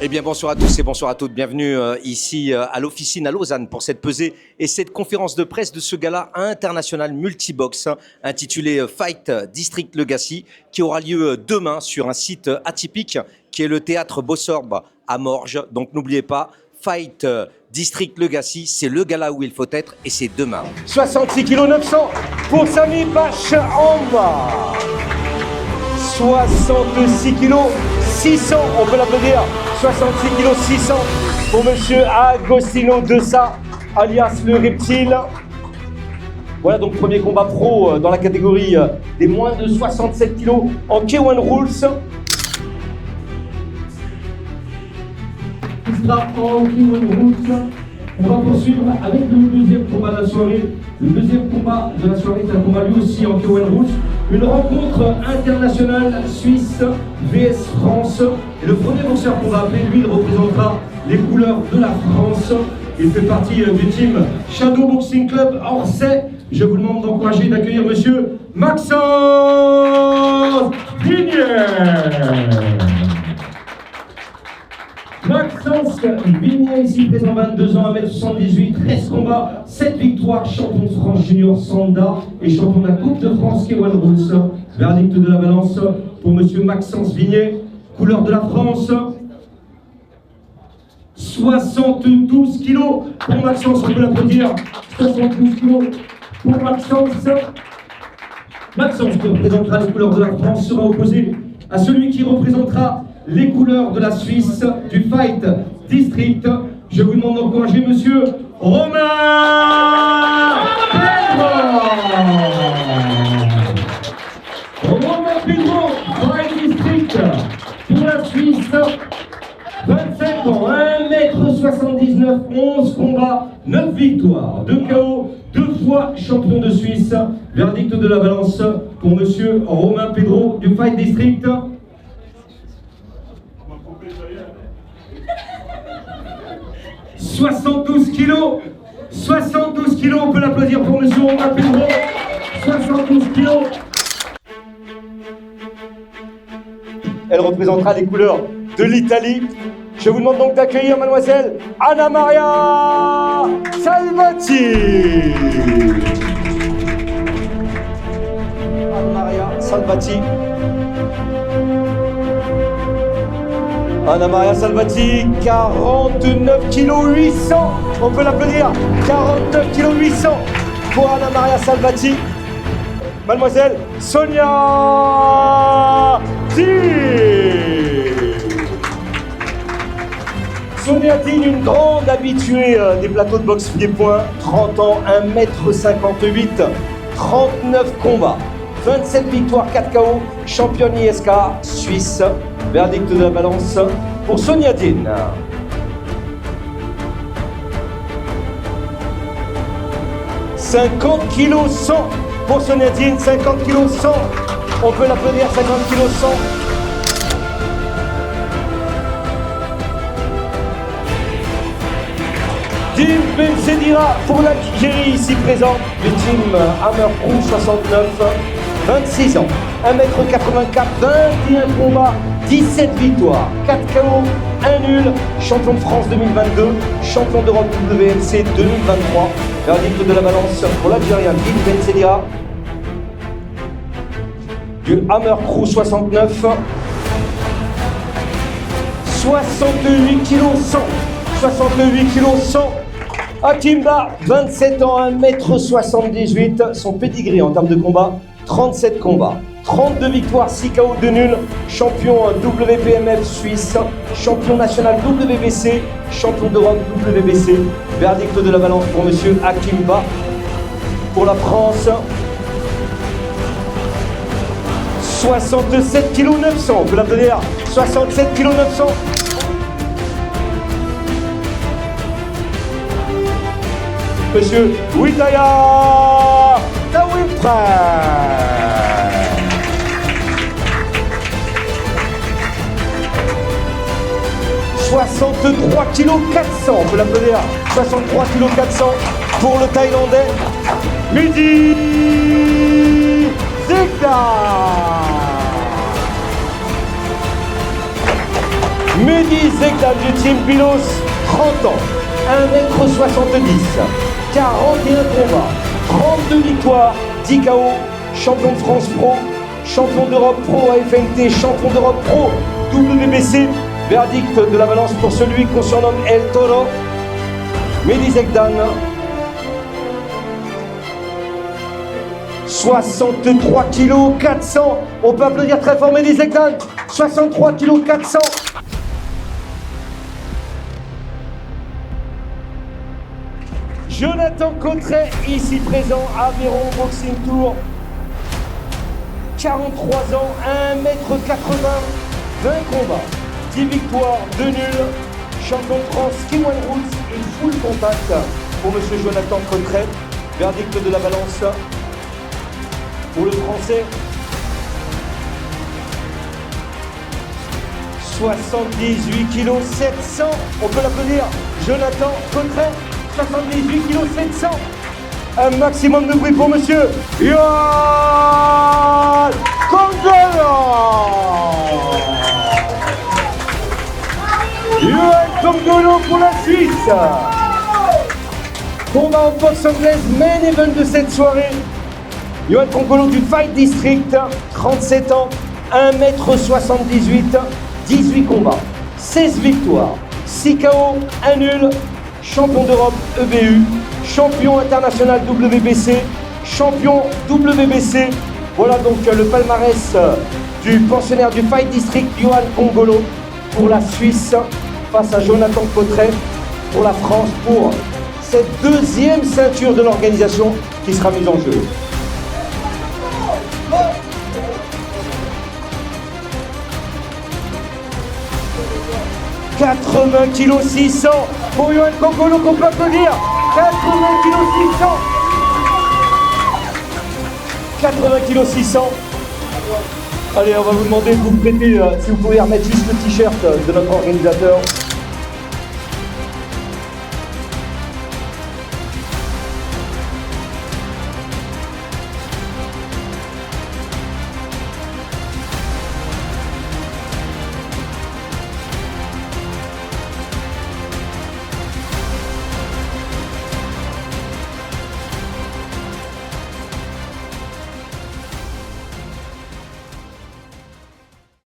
Eh bien bonsoir à tous et bonsoir à toutes, bienvenue ici à l'officine à Lausanne pour cette pesée et cette conférence de presse de ce gala international multibox intitulé Fight District Legacy qui aura lieu demain sur un site atypique qui est le théâtre Bossorbe à Morges. Donc n'oubliez pas, Fight District Legacy, c'est le gala où il faut être et c'est demain. 66 kg 900 pour Sami Bachamba. 66 kg 600, on peut l'applaudir. 66 kg 600 pour monsieur Agostino Dessa, alias le reptile. Voilà donc premier combat pro dans la catégorie des moins de 67 kg en K1 Rules. Qui sera en K1 Rules. On va poursuivre avec le deuxième combat de la soirée. Le deuxième combat de la soirée est un combat lui aussi en K1 Rules. Une rencontre internationale Suisse vs France. Et le premier boxeur qu'on va appeler, lui, il représentera les couleurs de la France. Il fait partie du team Shadow Boxing Club Orsay. Je vous demande d'encourager et d'accueillir monsieur Maxence Vignier. Maxence Vignier, ici présent, 22 ans, 1m78, 13 combats, 7 victoires, champion de France Junior Sanda et champion de la Coupe de France K1 Rules. Verdict de la balance pour monsieur Maxence Vignier, couleur de la France. 72 kilos pour Maxence, on peut l'applaudir. 72 kilos pour Maxence. Maxence qui représentera les couleurs de la France sera opposé à celui qui représentera les couleurs de la Suisse du Fight District. Je vous demande d'encourager monsieur Romain Pedro. Romain Pedro, Fight District pour la Suisse. 25 ans, 1m79, 11 combats, 9 victoires, 2 KO, 2 fois champion de Suisse. Verdict de la balance pour monsieur Romain Pedro du Fight District. 72 kilos, 72 kilos, on peut l'applaudir pour monsieur Romain Pedro. 72 kilos. Elle représentera les couleurs de l'Italie. Je vous demande donc d'accueillir mademoiselle Anna Maria Salvati. Anna Maria Salvati. Anna Maria Salvati, 49 kg 800. On peut l'applaudir. 49 kg 800 pour Anna Maria Salvati. Mademoiselle Sonia Dean. Sonia Dean, une grande habituée des plateaux de boxe pied-point. 30 ans, 1m58, 39 combats, 27 victoires, 4 KO, championne ISK Suisse. Verdict de la balance pour Sonia Dean. « 50 kg 100 pour Sonia Dean, 50 kg 100. On peut l'applaudir, 50 kg 100. Dean Bensedira pour l'Algérie, ici présent, du team Hammer Crew 69, 26 ans, 1m84, 21 combats, 17 victoires, 4 KO, 1 nul, champion de France 2022, champion d'Europe WMC 2023. Verdict de la balance pour l'Algérien Dean Bensedira du Hammer Crew 69. 68 kg 100. 68 kg 100. Akimba, 27 ans, 1m78. Son pedigree en termes de combat, 37 combats, 32 victoires, 6 KO, 2 nuls, champion WPMF Suisse, champion national WBC, champion d'Europe WBC. Verdict de la balance pour monsieur Akimba. Pour la France, 67 kg 900, on peut l'applaudir. 67 kg 900. Monsieur Witaya Tawimtra. 63 kg 400, on peut l'applaudir. 63 kg 400 pour le Thaïlandais Mehdi Zegda. Mehdi Zegdan du Team Pilos, 30 ans, 1m70, 41 combats, 32 victoires, 10 KO, champion de France Pro, champion d'Europe Pro AFNT, champion d'Europe Pro WBC. Verdict de la balance pour celui qu'on surnomme El Toro, Mehdi Zegdan. 63 kg 400. On peut applaudir très fort Mehdi Zegdan. 63 kg 400. Jonathan Cotret, ici présent à Aveyron Boxing Tour. 43 ans, 1m80, 20 combats, 10 victoires, 2 nuls. Champion de France, King One Roots et full contact pour monsieur Jonathan Cotret. Verdict de la balance pour le français. 78 kg 700. On peut l'applaudir. Jonathan Cotret. 78 kg 700. Un maximum de bruit pour monsieur Yoann Congolo. Yoann Congolo pour la Suisse. Combat en boxe anglaise, main event de cette soirée. Yoann Congolo du Fight District, 37 ans, 1m78, 18 combats, 16 victoires, 6 KO, 1 nul. Champion d'Europe EBU, champion international WBC, champion WBC. Voilà donc le palmarès du pensionnaire du Fight District, Yoann Congolo, pour la Suisse, face à Jonathan Cotret pour la France, pour cette deuxième ceinture de l'organisation qui sera mise en jeu. « 80 kg 600 pour Yoann Congolo qu'on peut applaudir. 80 kg 600. 80 kg 600. Allez, on va vous demander de vous prêter, si vous pouvez remettre juste le t-shirt de notre organisateur.